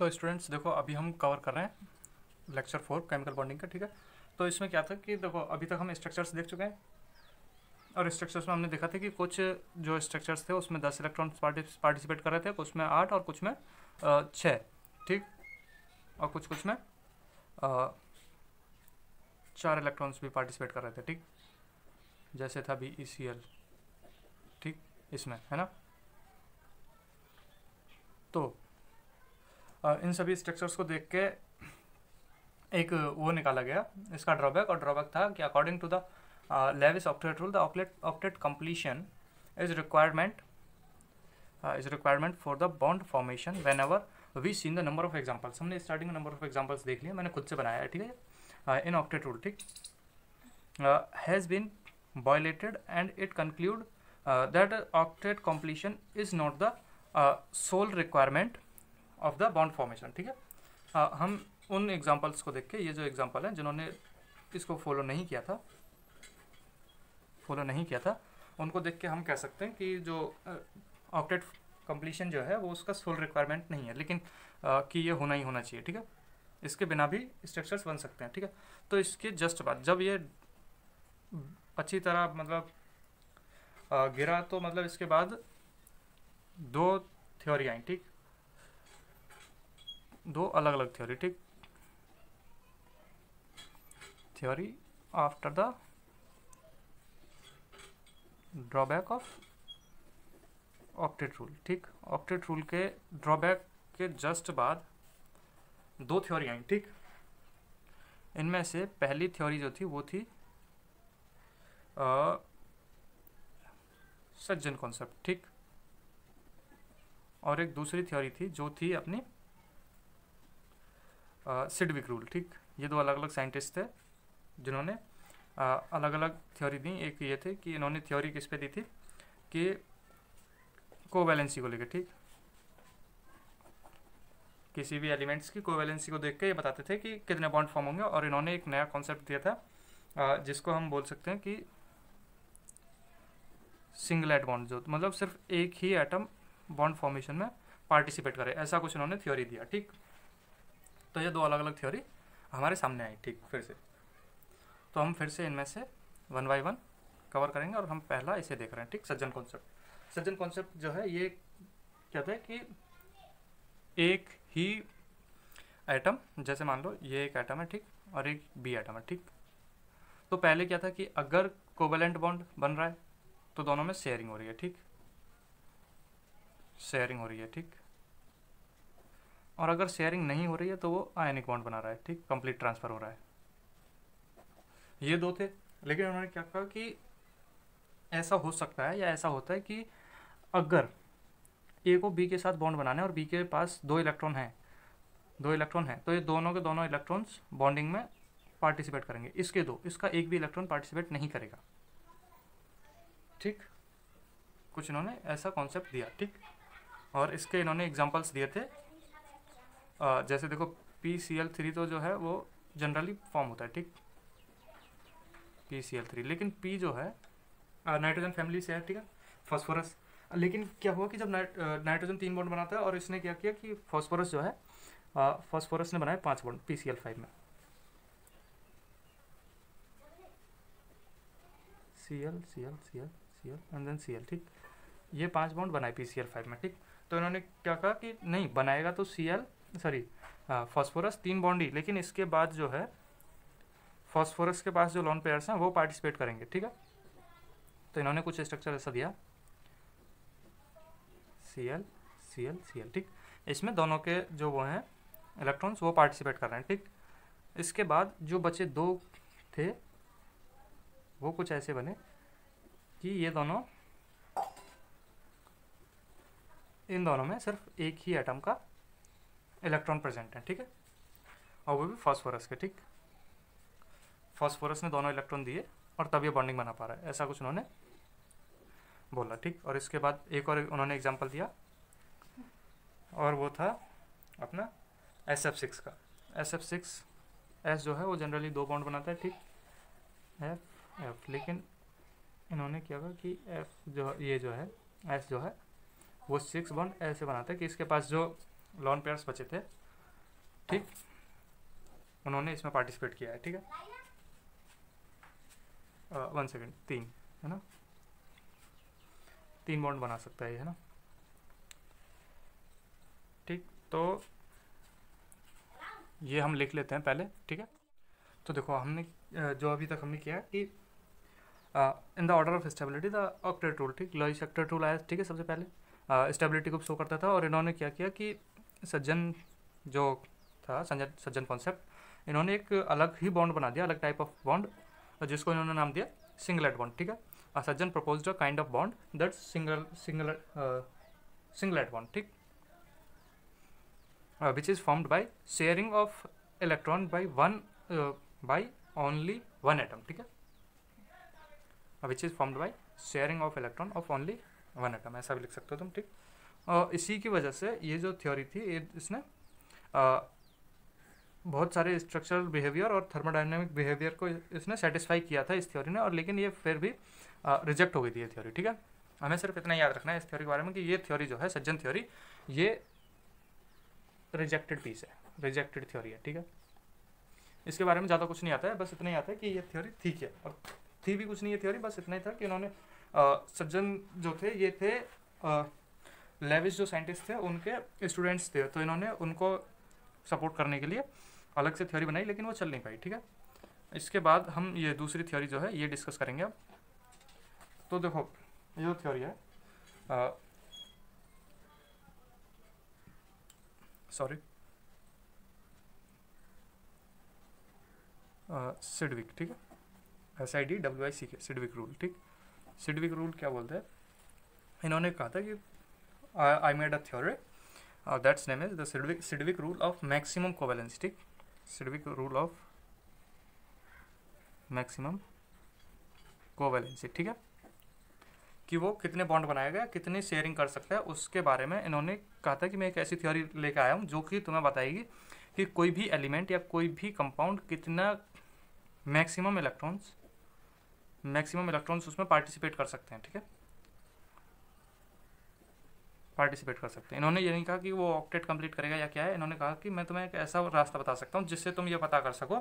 तो स्टूडेंट्स देखो, अभी हम कवर कर रहे हैं लेक्चर 4 केमिकल बॉन्डिंग का, ठीक है। तो इसमें क्या था कि देखो, अभी तक हम स्ट्रक्चर्स देख चुके हैं, और स्ट्रक्चर्स में हमने देखा था कि कुछ जो स्ट्रक्चर्स थे उसमें 10 इलेक्ट्रॉन्स पार्टिसिपेट कर रहे थे, कुछ में 8 और कुछ में 6, ठीक। और कुछ कुछ में 4 इलेक्ट्रॉन्स भी पार्टिसिपेट कर रहे थे, ठीक। जैसे था BeCl, ठीक, इसमें है ना। तो इन सभी स्ट्रक्चर्स को देख के एक वो निकाला गया इसका ड्रॉबैक, और ड्रॉबैक था कि according to the Lewis octet rule, the octet completion is requirement for the bond formation whenever we seen the number of examples. हमने स्टार्टिंग में नंबर ऑफ एग्जाम्पल्स देख लिए, मैंने खुद से बनाया है, ठीक है। इन ऑक्टेट रूल, ठीक, has been violated and it conclude that octet completion is not the sole requirement of the bond formation, ठीक है। हम उन एग्जांपल्स को देख के, ये जो एग्जांपल है जिन्होंने इसको फॉलो नहीं किया था उनको देख के हम कह सकते हैं कि जो ऑक्टेट कंप्लीशन जो है वो उसका सोल रिक्वायरमेंट नहीं है, लेकिन कि ये होना ही होना चाहिए, ठीक है। इसके बिना भी स्ट्रक्चर्स बन सकते हैं, ठीक है। तो इसके जस्ट बाद जब ये अच्छी तरह मतलब गिरा, तो मतलब इसके बाद 2 थ्योरी आई, ठीक, 2 अलग अलग थ्योरी, ठीक। Theory after the drawback of octet rule, ठीक। ऑक्टेट रूल के ड्रॉबैक के जस्ट बाद 2 थ्योरी आई, ठीक। इनमें से पहली थ्योरी जो थी वो थी सज्जन कॉन्सेप्ट, ठीक। और एक दूसरी थ्योरी थी जो थी अपनी सिडविक रूल, ठीक। ये 2 अलग अलग साइंटिस्ट थे जिन्होंने अलग अलग थ्योरी दी। एक ये थे कि इन्होंने थ्योरी किस पे दी थी कि कोवैलेंसी को लेकर, ठीक। किसी भी एलिमेंट्स की कोवैलेंसी को देख के ये बताते थे कि कितने बॉन्ड फॉर्म होंगे, और इन्होंने एक नया कॉन्सेप्ट दिया था जिसको हम बोल सकते हैं कि सिंगल एट बॉन्ड, जो मतलब सिर्फ एक ही एटम बॉन्ड फॉर्मेशन में पार्टिसिपेट करे, ऐसा कुछ इन्होंने थ्योरी दिया, ठीक। तो ये 2 अलग अलग थ्योरी हमारे सामने आई, ठीक। फिर से तो हम फिर से इनमें से 1 बाय 1 कवर करेंगे, और हम पहला इसे देख रहे हैं, ठीक, सज्जन कॉन्सेप्ट। सज्जन कॉन्सेप्ट जो है ये कहता है कि एक ही एटम, जैसे मान लो ये एक एटम है, ठीक, और एक बी एटम है, ठीक। तो पहले क्या था कि अगर कोवेलेंट बॉन्ड बन रहा है तो दोनों में शेयरिंग हो रही है, ठीक, शेयरिंग हो रही है, ठीक। और अगर शेयरिंग नहीं हो रही है तो वो आयनिक बॉन्ड बना रहा है, ठीक, कंप्लीट ट्रांसफर हो रहा है। ये 2 थे, लेकिन उन्होंने क्या कहा कि ऐसा हो सकता है या ऐसा होता है कि अगर ए को बी के साथ बॉन्ड बनाना है और बी के पास 2 इलेक्ट्रॉन हैं, तो ये दोनों के दोनों इलेक्ट्रॉन्स बॉन्डिंग में पार्टिसिपेट करेंगे। इसका एक भी इलेक्ट्रॉन पार्टिसिपेट नहीं करेगा, ठीक। कुछ इन्होंने ऐसा कॉन्सेप्ट दिया, ठीक। और इसके इन्होंने एग्जांपल्स दिए थे, जैसे देखो PCl3 तो जो है वो जनरली फॉर्म होता है, ठीक, PCl3, लेकिन P जो है नाइट्रोजन फैमिली से है, ठीक है, फॉस्फोरस। लेकिन क्या हुआ कि जब नाइट्रोजन 3 बॉन्ड बनाता है, और इसने क्या किया कि फॉस्फोरस जो है फॉस्फोरस ने बनाए 5 बॉन्ड PCl5 में, Cl एंड देन Cl, ठीक। ये 5 बॉन्ड बनाए PCl5 में, ठीक। तो इन्होंने क्या कहा कि नहीं बनाएगा तो फॉस्फोरस 3 बॉन्ड ही, लेकिन इसके बाद जो है फॉस्फोरस के पास जो लोन पेयर्स हैं वो पार्टिसिपेट करेंगे, ठीक है। तो इन्होंने कुछ स्ट्रक्चर ऐसा दिया Cl, ठीक। इसमें दोनों के जो वो हैं इलेक्ट्रॉन्स वो पार्टिसिपेट कर रहे हैं, ठीक। इसके बाद जो बचे 2 थे वो कुछ ऐसे बने कि इन दोनों में सिर्फ एक ही एटम का इलेक्ट्रॉन प्रेजेंट है, ठीक है, और वो भी फॉस्फोरस के, ठीक। फॉस्फोरस ने दोनों इलेक्ट्रॉन दिए और तब ये बॉन्डिंग बना पा रहा है, ऐसा कुछ उन्होंने बोला, ठीक। और इसके बाद एक और उन्होंने एग्जांपल दिया, और वो था अपना SF6 का। SF6 S जो है वो जनरली 2 बॉन्ड बनाता है, ठीक, F, लेकिन इन्होंने क्या कहा कि F जो ये जो है S जो है वो 6 बॉन्ड ऐसे बनाता है कि इसके पास जो लॉन पेयर्स बचे थे ठीक, उन्होंने इसमें पार्टिसिपेट किया है। ठीक है, 1 सेकेंड, 3 है ना, 3 बॉन्ड बना सकता है ये, है ना। ठीक, तो ये हम लिख लेते हैं पहले। ठीक है, तो देखो हमने जो अभी तक हमने किया कि in the order of stability the octet rule. ठीक, लॉइस ऑक्टेट रूल आया, ठीक है, सबसे पहले स्टेबिलिटी को शो करता था। और इन्होंने क्या किया कि सज्जन जो था, सज्जन कॉन्सेप्ट, इन्होंने एक अलग ही बॉन्ड बना दिया, अलग टाइप ऑफ बॉन्ड, जिसको इन्होंने नाम दिया सिंगलेट बॉन्ड। ठीक है, सज्जन proposed a kind of bond that singlet bond. ठीक, which is formed by sharing of electron by only one atom। ठीक है, which is formed by sharing of electron of only one atom, ऐसा भी लिख सकते हो तुम। ठीक, इसी की वजह से ये जो थ्योरी थी इसने बहुत सारे स्ट्रक्चरल बिहेवियर और थर्मोडायनेमिक बिहेवियर को इसने सेटिस्फाई किया था इस थ्योरी ने, और लेकिन ये फिर भी रिजेक्ट हो गई थी ये थ्योरी। ठीक है, हमें सिर्फ इतना याद रखना है इस थ्योरी के बारे में कि ये थ्योरी जो है सज्जन थ्योरी, ये रिजेक्टेड पीस है, रिजेक्टेड थ्योरी है। ठीक है, इसके बारे में ज़्यादा कुछ नहीं आता है, बस इतना ही आता है कि ये थ्योरी थी क्या, और थी भी कुछ नहीं ये थ्योरी, बस इतना ही था कि इन्होंने सज्जन जो थे ये थे लेविस जो साइंटिस्ट थे उनके स्टूडेंट्स थे, तो इन्होंने उनको सपोर्ट करने के लिए अलग से थ्योरी बनाई, लेकिन वो चल नहीं पाई। ठीक है, इसके बाद हम ये दूसरी थ्योरी जो है ये डिस्कस करेंगे अब। तो देखो ये जो थ्योरी है, सॉरी, सिडविक। ठीक है, SIDWICK, सिडविक रूल। ठीक, सिडविक रूल क्या बोलते हैं, इन्होंने कहा था कि I made a theory that's name is the Sidgwick rule of maximum covalence. ठीक, Sidgwick rule of maximum covalency. ठीक है, कि वो कितने बॉन्ड बनाएगा, कितनी शेयरिंग कर सकता है, उसके बारे में इन्होंने कहा था कि मैं एक ऐसी थ्योरी लेकर आया हूँ जो कि तुम्हें बताएगी कि कोई भी एलिमेंट या कोई भी कंपाउंड कितना मैक्सिमम इलेक्ट्रॉन्स उसमें पार्टिसिपेट कर सकते हैं। ठीक है, पार्टिसिपेट कर सकते हैं। इन्होंने ये नहीं कहा कि वो ऑक्टेट कंप्लीट करेगा या क्या है, इन्होंने कहा कि मैं तुम्हें एक ऐसा रास्ता बता सकता हूँ जिससे तुम ये पता कर सको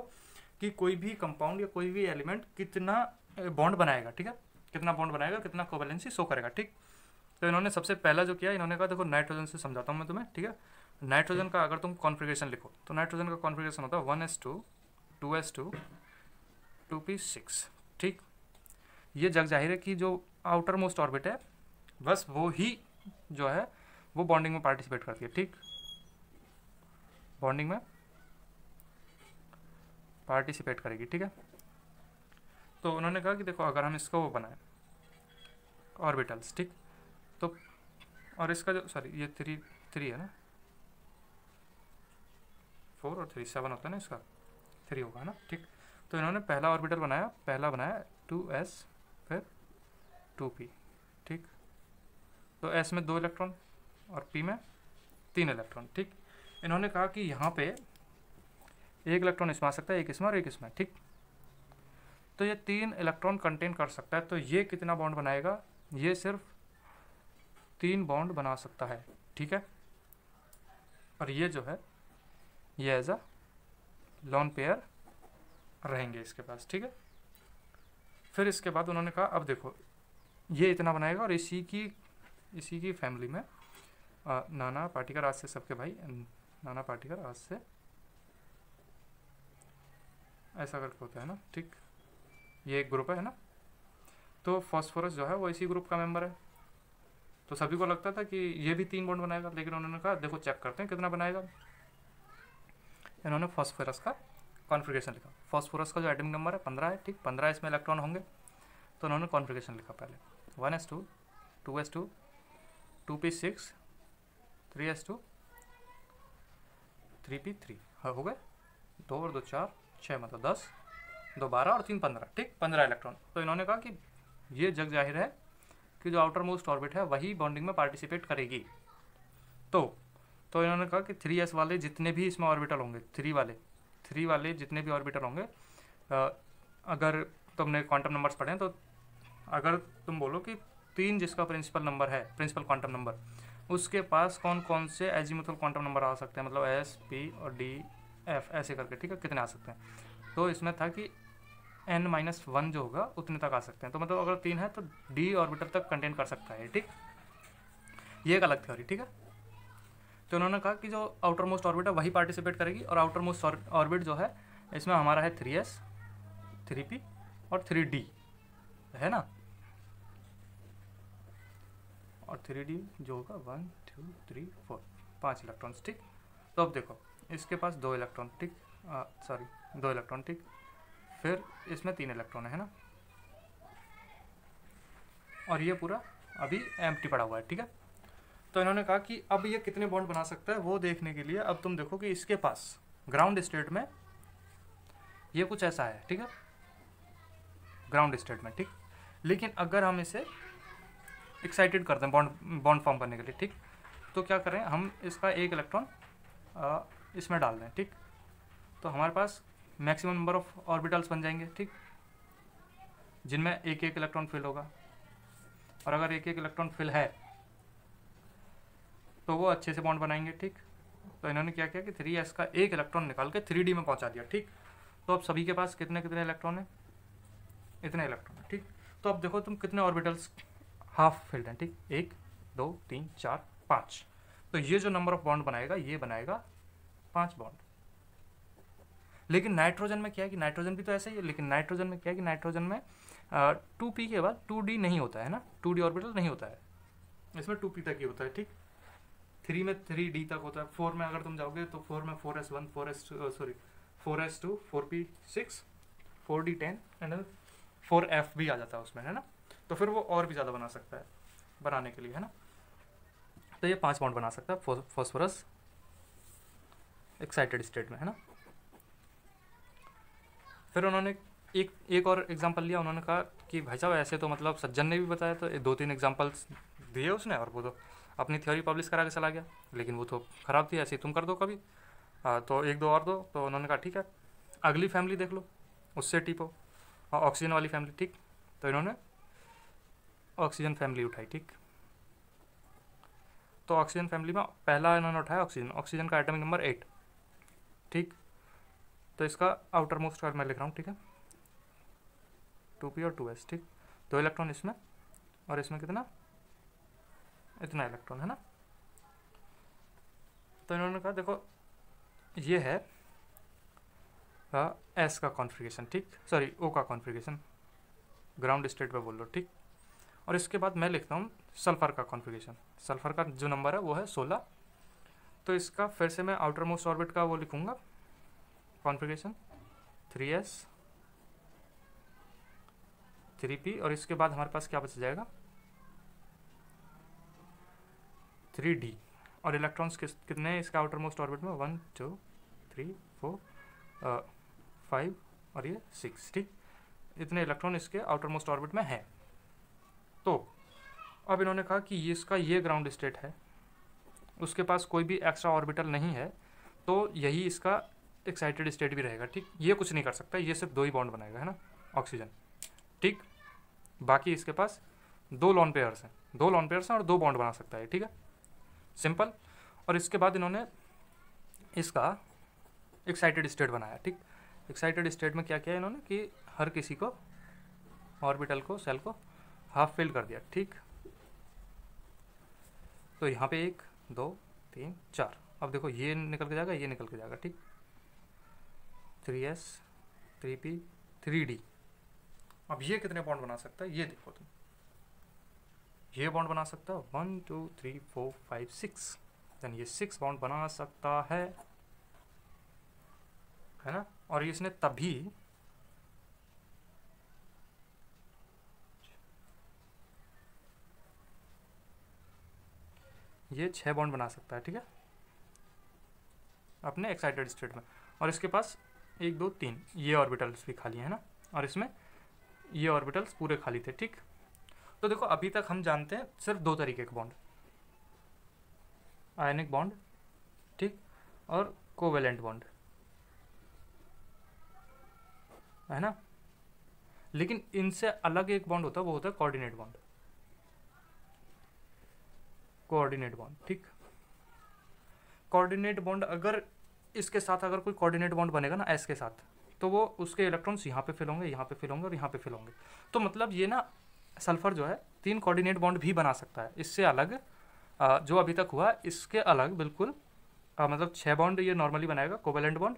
कि कोई भी कंपाउंड या कोई भी एलिमेंट कितना बॉन्ड बनाएगा। ठीक है, कितना बॉन्ड बनाएगा, कितना कोवेलेंसी शो करेगा। ठीक, तो इन्होंने सबसे पहला जो किया, इन्होंने कहा देखो नाइट्रोजन से समझाता हूँ मैं तुम्हें। ठीक है, नाइट्रोजन का अगर तुम कॉन्फ़िगरेशन लिखो तो नाइट्रोजन का कॉन्फ़िगरेशन होता है 1s2 2s2 2p6। ठीक, ये जग जाहिर है कि जो आउटर मोस्ट ऑर्बिट है बस वो ही जो है वो बॉन्डिंग में पार्टिसिपेट करती है। ठीक, बॉन्डिंग में पार्टिसिपेट करेगी। ठीक है, तो उन्होंने कहा कि देखो अगर हम इसको वो बनाएं ऑर्बिटल्स। ठीक, तो और इसका जो सॉरी ये 3 है ना, 4 और 3 7 होता है ना, इसका 3 होगा ना। ठीक, तो इन्होंने पहला ऑर्बिटल बनाया 2s फिर 2p। ठीक, तो s में 2 इलेक्ट्रॉन और p में 3 इलेक्ट्रॉन। ठीक, इन्होंने कहा कि यहाँ पे 1 इलेक्ट्रॉन इसमें आ सकता है, 1 इसमें और 1 इसमें। ठीक, तो ये 3 इलेक्ट्रॉन कंटेन कर सकता है, तो ये कितना बॉन्ड बनाएगा, ये सिर्फ 3 बॉन्ड बना सकता है। ठीक है, और ये जो है ये एज अ लॉन पेयर रहेंगे इसके पास। ठीक है, फिर इसके बाद उन्होंने कहा अब देखो ये इतना बनाएगा, और इसी की फैमिली में नाना पार्टिकल आज से सबके भाई नाना पार्टिकल आज से ऐसा करके होता है ना। ठीक, ये एक ग्रुप है ना, तो फॉस्फोरस जो है वो इसी ग्रुप का मेंबर है, तो सभी को लगता था कि ये भी 3 बॉन्ड बनाएगा, लेकिन उन्होंने कहा देखो चेक करते हैं कितना बनाएगा। इन्होंने फॉस्फोरस का कॉन्फ़िगरेशन लिखा, फॉस्फोरस का जो एटॉमिक नंबर है 15 है। ठीक, 15 इसमें इलेक्ट्रॉन होंगे, तो उन्होंने कॉन्फ़िगरेशन लिखा पहले 1s2 2s2 2p6 3s2 3p3। हाँ हो गए, 2 और 2 4 6 मतलब 10, 2 12 और 3 15। ठीक, 15 इलेक्ट्रॉन। तो इन्होंने कहा कि ये जग जाहिर है कि जो आउटर मोस्ट ऑर्बिट है वही बॉन्डिंग में पार्टिसिपेट करेगी। तो इन्होंने कहा कि 3s वाले जितने भी इसमें ऑर्बिटल होंगे, 3 वाले जितने भी ऑर्बिटल होंगे, अगर तुमने क्वांटम नंबर्स पढ़े हैं तो अगर तुम बोलो कि 3 जिसका प्रिंसिपल नंबर है, प्रिंसिपल क्वांटम नंबर, उसके पास कौन कौन से एजीमुथल क्वांटम नंबर आ सकते हैं, मतलब s p और d एफ ऐसे करके, ठीक है, कितने आ सकते हैं। तो इसमें था कि n-1 जो होगा उतने तक आ सकते हैं, तो मतलब अगर 3 है तो d ऑर्बिटल तक कंटेन कर सकता है, ठीक। ये एक अलग थ्योरी, ठीक है। तो उन्होंने कहा कि जो आउटर मोस्ट ऑर्बिट है वही पार्टिसिपेट करेगी, और आउटर मोस्ट ऑर्बिट जो है इसमें हमारा है 3s 3p और 3d, है ना। और 3d जो होगा 1 2 3 4 5 इलेक्ट्रॉन्स, ठीक। तो अब देखो इसके पास 2 इलेक्ट्रॉन, ठीक, सॉरी 2 इलेक्ट्रॉन, ठीक। फिर इसमें 3 इलेक्ट्रॉन है ना, और ये पूरा अभी एम्प्टी पड़ा हुआ है, ठीक है। तो इन्होंने कहा कि अब ये कितने बॉन्ड बना सकता है वो देखने के लिए अब तुम देखो कि इसके पास ग्राउंड स्टेट में ये कुछ ऐसा है, ठीक है, ग्राउंड स्टेट में, ठीक। लेकिन अगर हम इसे एक्साइटेड करते हैं बॉन्ड फॉर्म करने के लिए, ठीक, तो क्या करें हम इसका एक इलेक्ट्रॉन इसमें डाल दें, ठीक। तो हमारे पास मैक्सिमम नंबर ऑफ ऑर्बिटल्स बन जाएंगे, ठीक, जिनमें एक एक इलेक्ट्रॉन फिल होगा। और अगर एक एक इलेक्ट्रॉन फिल है तो वो अच्छे से बॉन्ड बनाएंगे, ठीक। तो इन्होंने क्या किया कि 3s का एक इलेक्ट्रॉन निकाल के 3d में पहुंचा दिया, ठीक। तो अब सभी के पास कितने कितने इलेक्ट्रॉन है, इतने इलेक्ट्रॉन है, ठीक। तो अब देखो तुम कितने ऑर्बिटल्स हाफ फिल्ड हैं, ठीक, 1 2 3 4 5। तो ये जो नंबर ऑफ बॉन्ड बनाएगा ये बनाएगा 5 बॉन्ड। लेकिन नाइट्रोजन में क्या है कि नाइट्रोजन भी तो ऐसा ही है, लेकिन नाइट्रोजन में क्या है कि नाइट्रोजन में 2p के बाद 2d नहीं होता है ना, 2d ऑर्बिटल नहीं होता है, इसमें 2p तक ही होता है, ठीक। 3 में 3d तक होता है। 4 में अगर तुम जाओगे तो 4 में 4s1 4s2 4p6 4d10 and 4f भी आ जाता है उसमें, है ना। तो फिर वो और भी ज़्यादा बना सकता है बनाने के लिए, है ना। तो ये 5 बॉन्ड बना सकता है फॉस्फोरस एक्साइटेड स्टेट में, है ना। फिर उन्होंने एक और एग्जांपल लिया। उन्होंने कहा कि भाई साहब ऐसे तो मतलब सज्जन ने भी बताया, तो 2-3 एग्जांपल्स दिए उसने, और वो तो अपनी थ्योरी पब्लिश करा के चला गया, लेकिन वो तो ख़राब थी, ऐसे ही तुम कर दो कभी। तो 1-2 और दो। तो उन्होंने कहा ठीक है अगली फैमिली देख लो, उससे टिपो, ऑक्सीजन वाली फैमिली, ठीक। तो इन्होंने ऑक्सीजन फैमिली उठाई, ठीक। तो ऑक्सीजन फैमिली में पहला इन्होंने उठाया ऑक्सीजन, ऑक्सीजन का एटॉमिक नंबर 8, ठीक। तो इसका आउटर मोस्ट मैं लिख रहा हूँ, ठीक है, 2p और 2s, ठीक। 2 इलेक्ट्रॉन इसमें और इसमें कितना, इतना इलेक्ट्रॉन, है ना। तो इन्होंने कहा देखो ये है s का कॉन्फ़िगरेशन, ठीक, सॉरी o का कॉन्फ़िगरेशन, ग्राउंड स्टेट पे बोल लो, ठीक। और इसके बाद मैं लिखता हूँ सल्फ़र का कॉन्फ़िगरेशन, सल्फ़र का जो नंबर है वो है 16। तो इसका फिर से मैं आउटर मोस्ट ऑर्बिट का वो लिखूँगा कॉन्फ़िगरेशन 3s 3p, और इसके बाद हमारे पास क्या बच जाएगा 3d। और इलेक्ट्रॉन्स कितने हैं इसका आउटर मोस्ट ऑर्बिट में, 1 2 3 4 5 और ये 6, ठीक। इतने इलेक्ट्रॉन इसके आउटर मोस्ट ऑर्बिट में है। तो अब इन्होंने कहा कि इसका ये ग्राउंड स्टेट है, उसके पास कोई भी एक्स्ट्रा ऑर्बिटल नहीं है, तो यही इसका एक्साइटेड स्टेट भी रहेगा, ठीक। ये कुछ नहीं कर सकता, ये सिर्फ 2 ही बॉन्ड बनाएगा, है ना, ऑक्सीजन, ठीक। बाकी इसके पास 2 लॉन पेयर्स हैं, 2 लॉन पेयर्स हैं और 2 बॉन्ड बना सकता है, ठीक है, सिंपल। और इसके बाद इन्होंने इसका एक्साइटेड स्टेट बनाया, ठीक। एक्साइटेड स्टेट में क्या किया इन्होंने कि हर किसी को ऑर्बिटल को सेल को हाफ फिल कर दिया, ठीक। तो यहाँ पे 1 2 3 4, अब देखो ये निकल के जाएगा, ये निकल के जाएगा, ठीक। 3s 3p 3d। अब ये कितने बॉन्ड बना सकता है ये देखो तुम, ये बॉन्ड बना सकता है 1 2 3 4 5 6, देन ये 6 बॉन्ड बना सकता है ना। और इसने तभी ये 6 बॉन्ड बना सकता है, ठीक है, अपने एक्साइटेड स्टेट में। और इसके पास 1 2 3 ये ऑर्बिटल्स भी खाली है ना, और इसमें ये ऑर्बिटल्स पूरे खाली थे, ठीक। तो देखो अभी तक हम जानते हैं सिर्फ 2 तरीके के बॉन्ड, आयनिक बॉन्ड, ठीक, और कोवेलेंट बॉन्ड, है ना। लेकिन इनसे अलग एक बॉन्ड होता है, वो होता है कोऑर्डिनेट बॉन्ड, कोऑर्डिनेट बॉन्ड, ठीक। कोऑर्डिनेट बॉन्ड अगर इसके साथ अगर कोई कोऑर्डिनेट बॉन्ड बनेगा ना एस के साथ, तो वो उसके इलेक्ट्रॉन्स यहाँ पे फिल होंगे, यहाँ पे फिल होंगे और यहाँ पे फिल होंगे। तो मतलब ये ना सल्फर जो है 3 कोऑर्डिनेट बॉन्ड भी बना सकता है। इससे अलग जो अभी तक हुआ इसके अलग बिल्कुल, मतलब 6 बॉन्ड ये नॉर्मली बनाएगा कोवेलेंट बॉन्ड,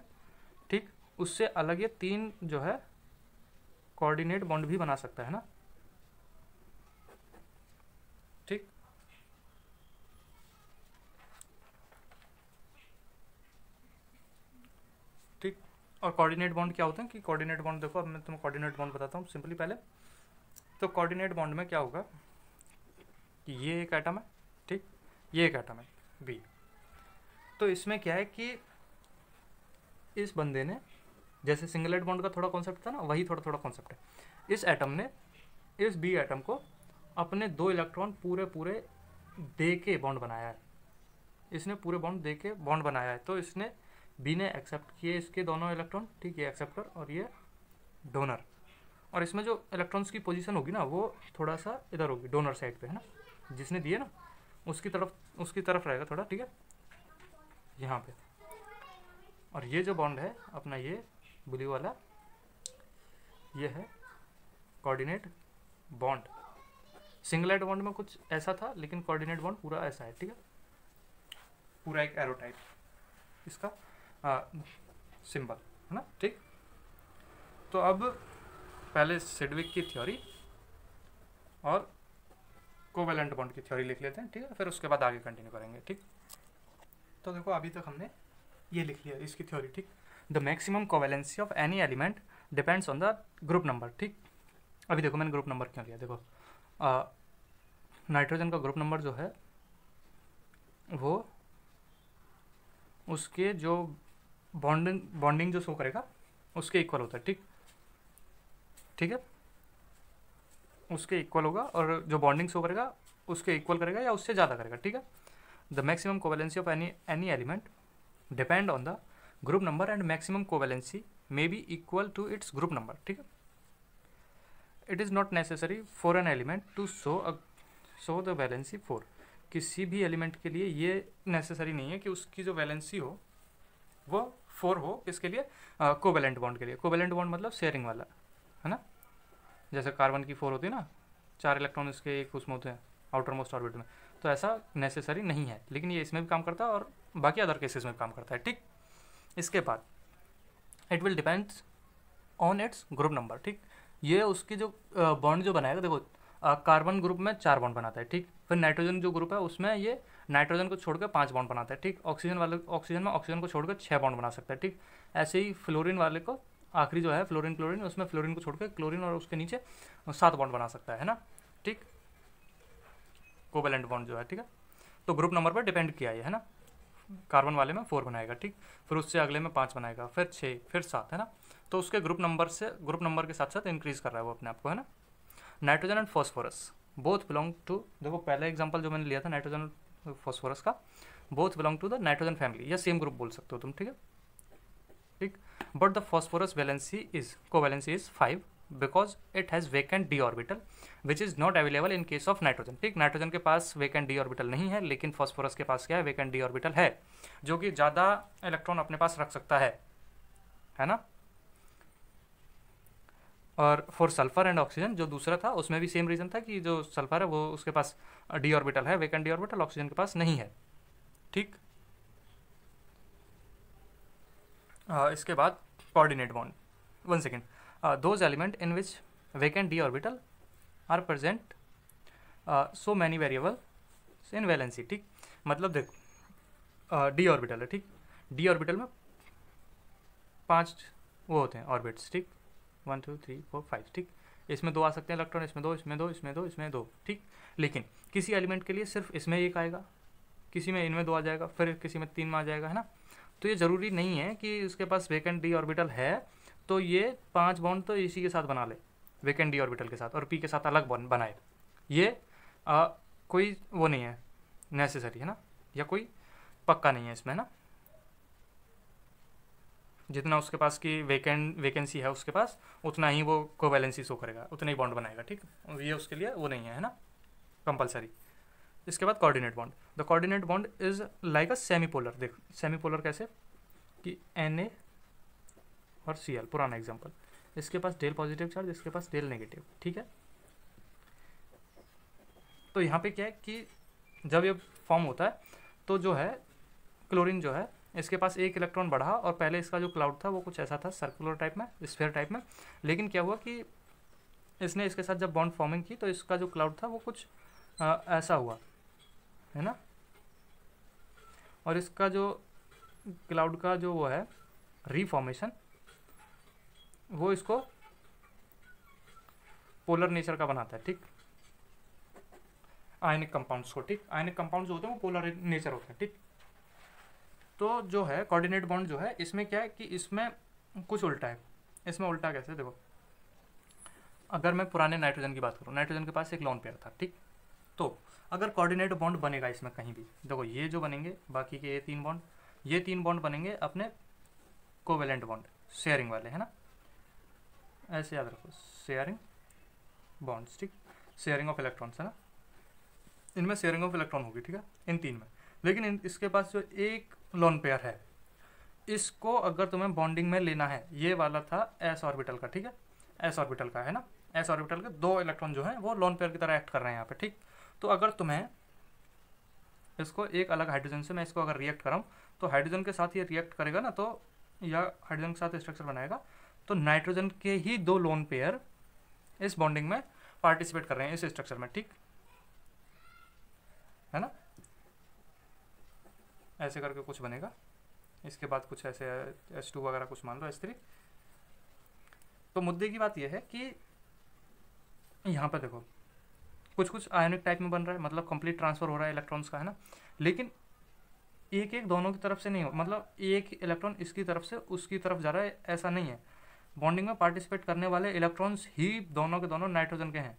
ठीक। उससे अलग ये 3 जो है कोऑर्डिनेट बॉन्ड भी बना सकता है ना, ठीक। ठीक, और कोऑर्डिनेट बॉन्ड क्या होते हैं कि कोऑर्डिनेट बॉन्ड देखो, अब मैं तुम्हें कोऑर्डिनेट बॉन्ड बताता हूँ सिंपली पहले। तो कोऑर्डिनेट बॉन्ड में क्या होगा कि ये एक एटम है, ठीक, ये एक एटम है बी। तो इसमें क्या है कि इस बंदे ने, जैसे सिंगलेट बॉन्ड का थोड़ा कॉन्सेप्ट था ना, वही थोड़ा थोड़ा कॉन्सेप्ट है। इस एटम ने इस बी एटम को अपने 2 इलेक्ट्रॉन पूरे पूरे दे के बॉन्ड बनाया है। इसने पूरे बॉन्ड दे के बॉन्ड बनाया है। तो इसने बी ने एक्सेप्ट किए इसके दोनों इलेक्ट्रॉन, ठीक, ये एक्सेप्टर और ये डोनर। और इसमें जो इलेक्ट्रॉन्स की पोजीशन होगी ना वो थोड़ा सा इधर होगी, डोनर साइड पे है ना, जिसने दिए ना उसकी तरफ रहेगा थोड़ा, ठीक है, यहाँ पे। और ये जो बॉन्ड है अपना, ये ब्लू वाला, ये है कोऑर्डिनेट बॉन्ड। सिंगलेट बॉन्ड में कुछ ऐसा था, लेकिन कोऑर्डिनेट बॉन्ड पूरा ऐसा है, ठीक है, पूरा एक एरो टाइप इसका सिंबल है ना, ठीक। तो अब पहले सिडविक की थ्योरी और कोवेलेंट बॉन्ड की थ्योरी लिख लेते हैं, ठीक है, फिर उसके बाद आगे कंटिन्यू करेंगे, ठीक। तो देखो अभी तक हमने ये लिख लिया इसकी थ्योरी, ठीक। The maximum covalency of any element depends on the group number, ठीक। अभी देखो मैंने ग्रुप नंबर क्यों लिया, देखो नाइट्रोजन का ग्रुप नंबर जो है वो उसके जो बॉन्डिंग जो शो करेगा उसके इक्वल होता है, ठीक, ठीक है, उसके इक्वल होगा, और जो बॉन्डिंग शो करेगा उसके इक्वल करेगा या उससे ज़्यादा करेगा, ठीक है। The maximum covalency of any element depend on the group number and maximum covalency may be equal to its group number, ठीक है। It is not necessary for an element to show the valency 4। किसी भी element के लिए ये necessary नहीं है कि उसकी जो वैलेंसी हो वो 4 हो, इसके लिए कोवेलेंट बॉन्ड के लिए। कोवेलेंट बॉन्ड मतलब शेयरिंग वाला, है ना, जैसे कार्बन की 4 होती है ना, 4 इलेक्ट्रॉन इसके एक उसमें होते हैं आउटर मोस्ट ऑर्बिट में, तो ऐसा नेसेसरी नहीं है, लेकिन ये इसमें भी काम करता है और बाकी अदर केसेस में भी काम करता है, ठीक। इसके बाद it will depends on it's group number, ठीक। ये उसकी जो बॉन्ड जो बनाएगा, देखो कार्बन ग्रुप में 4 बॉन्ड बनाता है, ठीक। फिर नाइट्रोजन जो ग्रुप है उसमें ये नाइट्रोजन को छोड़कर 5 बॉन्ड बनाता है, ठीक। ऑक्सीजन में ऑक्सीजन को छोड़कर 6 बॉन्ड बना सकता है, ठीक। ऐसे ही फ्लोरीन वाले को आखिरी जो है फ्लोरीन क्लोरीन, उसमें फ्लोरीन को छोड़कर क्लोरीन और उसके नीचे 7 बॉन्ड बना सकता है ना, ठीक, कोवेलेंट बॉन्ड जो है, ठीक है। तो ग्रुप नंबर पर डिपेंड किया है ना, कार्बन वाले में 4 बनाएगा, ठीक, फिर उससे अगले में 5 बनाएगा, फिर 6, फिर 7, है ना। तो उसके ग्रुप नंबर के साथ साथ इंक्रीज कर रहा है वो अपने आप को, है ना। Nitrogen and phosphorus both belong to, देखो पहला एग्जांपल जो मैंने लिया था नाइट्रोजन फॉस्फोरस का, both belong to the nitrogen family या सेम ग्रुप बोल सकते हो तुम, ठीक है, ठीक। But the phosphorus covalency is 5 because it has vacant d orbital which is not available in case of nitrogen, ठीक। नाइट्रोजन के पास वेकेंट डी ऑर्बिटल नहीं है, लेकिन फॉस्फोरस के पास क्या है, वेकेंट डी ऑर्बिटल है, जो कि ज़्यादा इलेक्ट्रॉन अपने पास रख सकता है ना। और फॉर सल्फर एंड ऑक्सीजन जो दूसरा था उसमें भी सेम रीज़न था कि जो सल्फर है वो उसके पास डी ऑर्बिटल है, वेकेंट डी ऑर्बिटल, ऑक्सीजन के पास नहीं है, ठीक। इसके बाद coordinate bond, 1 second, those element in which vacant d orbital are present so many variable in valency, ठीक। मतलब देखो डी ऑर्बिटल है, ठीक, डी ऑर्बिटल में 5 वो होते हैं ऑर्बिट्स, ठीक, 1 2 3 4 5, ठीक। इसमें 2 आ सकते हैं इलेक्ट्रॉन, इसमें 2, इसमें 2, इसमें 2, इसमें 2, ठीक। लेकिन किसी एलिमेंट के लिए सिर्फ इसमें 1 आएगा, किसी में इनमें 2 आ जाएगा, फिर किसी में 3 में आ जाएगा, है ना। तो ये ज़रूरी नहीं है कि उसके पास वेकेंट डी ऑर्बिटल है तो ये 5 बॉन्ड तो इसी के साथ बना ले, वेकेंट डी ऑर्बिटल के साथ, और पी के साथ अलग बॉन्ड बनाए। ये कोई वो नहीं है नेसेसरी, है ना, या कोई पक्का नहीं है इसमें ना। जितना उसके पास की वैकेंसी है उसके पास, उतना ही वो कोवैलेंसी शो करेगा, उतना ही बॉन्ड बनाएगा, ठीक। ये उसके लिए वो नहीं है ना, कंपलसरी। इसके बाद coordinate bond, the coordinate bond is like a semi polar. देख सेमी पोलर कैसे, कि Na और Cl, पुराना एग्जांपल, इसके पास डेल पॉजिटिव चार्ज, इसके पास डेल नेगेटिव, ठीक है। तो यहाँ पे क्या है कि जब ये फॉर्म होता है तो जो है क्लोरीन जो है इसके पास एक इलेक्ट्रॉन बढ़ा, और पहले इसका जो क्लाउड था वो कुछ ऐसा था, सर्कुलर टाइप में, स्फीयर टाइप में, लेकिन क्या हुआ कि इसने इसके साथ जब बॉन्ड फॉर्मिंग की तो इसका जो क्लाउड था वो कुछ ऐसा हुआ, है ना। और इसका जो क्लाउड का जो वो है रीफॉर्मेशन, वो इसको पोलर नेचर का बनाता है, ठीक, आयनिक कंपाउंड्स को, ठीक। आयनिक कंपाउंड्स जो होते हैं वो पोलर नेचर होते हैं, ठीक। तो जो है कोऑर्डिनेट बॉन्ड जो है इसमें क्या है कि इसमें कुछ उल्टा है। इसमें उल्टा कैसे, देखो, अगर मैं पुराने नाइट्रोजन की बात करूँ, नाइट्रोजन के पास एक लोन पेयर था, ठीक। तो अगर कोऑर्डिनेट बॉन्ड बनेगा इसमें कहीं भी, देखो ये जो बनेंगे बाकी के ये तीन बॉन्ड बनेंगे अपने कोवेलेंट बॉन्ड, शेयरिंग वाले, है ना, ऐसे याद रखो, शेयरिंग बॉन्ड्स, ठीक, शेयरिंग ऑफ इलेक्ट्रॉन्स, है ना, इनमें शेयरिंग ऑफ इलेक्ट्रॉन होगी, ठीक है, इन तीन में। लेकिन इसके पास जो एक लोन पेयर है, इसको अगर तुम्हें बॉन्डिंग में लेना है, ये वाला था एस ऑर्बिटल का, ठीक है, एस ऑर्बिटल का, है ना, एस ऑर्बिटल के दो इलेक्ट्रॉन जो हैं वो लोन पेयर की तरह एक्ट कर रहे हैं यहाँ पे, ठीक। तो अगर तुम्हें इसको एक अलग हाइड्रोजन से मैं इसको अगर रिएक्ट कराऊँ तो हाइड्रोजन के साथ ये रिएक्ट करेगा ना, तो या हाइड्रोजन के साथ स्ट्रक्चर बनाएगा, तो नाइट्रोजन के ही दो लोन पेयर इस बॉन्डिंग में पार्टिसिपेट कर रहे हैं इस स्ट्रक्चर में, ठीक है ना। ऐसे करके कुछ बनेगा, इसके बाद कुछ ऐसे H2 वगैरह कुछ मान लो H3। तो मुद्दे की बात यह है कि यहाँ पे देखो कुछ आयनिक टाइप में बन रहा है, मतलब कंप्लीट ट्रांसफर हो रहा है इलेक्ट्रॉन्स का, है ना, लेकिन एक एक दोनों की तरफ से नहीं हो, मतलब एक इलेक्ट्रॉन इसकी तरफ से उसकी तरफ जा रहा है, ऐसा नहीं है। बॉन्डिंग में पार्टिसिपेट करने वाले इलेक्ट्रॉन्स ही दोनों के दोनों नाइट्रोजन के हैं,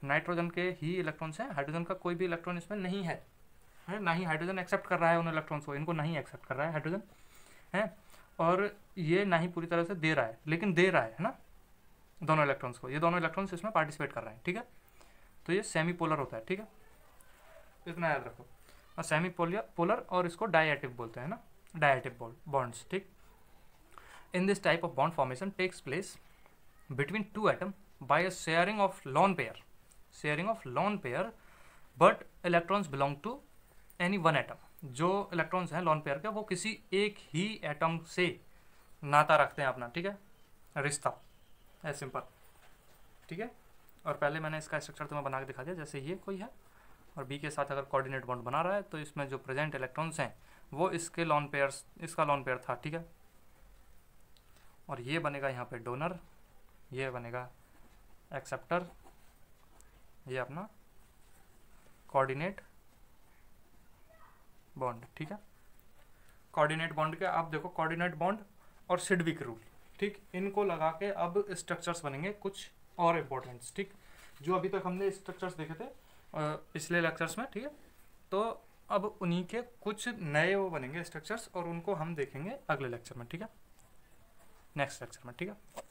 नाइट्रोजन के ही इलेक्ट्रॉन्स हैं, हाइड्रोजन का कोई भी इलेक्ट्रॉन इसमें नहीं है, ना ही हाइड्रोजन एक्सेप्ट कर रहा है उन इलेक्ट्रॉन्स को, इनको नहीं एक्सेप्ट कर रहा है हाइड्रोजन, है, और ये ना ही पूरी तरह से दे रहा है, लेकिन दे रहा है ना दोनों इलेक्ट्रॉन्स को, ये दोनों इलेक्ट्रॉन्स इसमें पार्टिसिपेट कर रहे हैं, ठीक है। तो ये सेमी पोलर होता है, ठीक है, इतना याद रखो। और सेमी पोलर और इसको डायएटिव बोलते हैं ना, डायएटिव बॉन्ड्स, ठीक। In this type of bond formation takes place between two atom by a sharing of lone pair, but electrons belong to any one atom. जो इलेक्ट्रॉन्स हैं लोन पेयर के वो किसी एक ही एटम से नाता रखते हैं अपना, ठीक है, रिश्ता है, सिंपल, ठीक है। और पहले मैंने इसका स्ट्रक्चर तुम्हें बना के दिखा दिया, जैसे ये कोई है और बी के साथ अगर कोऑर्डिनेट बॉन्ड बना रहा है तो इसमें जो प्रेजेंट इलेक्ट्रॉन्स हैं वो इसका लोन पेयर था, ठीक है। और ये बनेगा यहाँ पे डोनर, ये बनेगा एक्सेप्टर, ये अपना कोऑर्डिनेट बॉन्ड, ठीक है। कोऑर्डिनेट बॉन्ड के आप देखो, कोऑर्डिनेट बॉन्ड और सिडविक रूल, ठीक, इनको लगा के अब स्ट्रक्चर्स बनेंगे कुछ और इम्पोर्टेंट्स, ठीक, जो अभी तक हमने स्ट्रक्चर्स देखे थे पिछले लेक्चर्स में, ठीक है। तो अब उन्हीं के कुछ नए वो बनेंगे स्ट्रक्चर्स और उनको हम देखेंगे अगले लेक्चर में, ठीक है, नेक्स्ट लेक्चर में, ठीक है।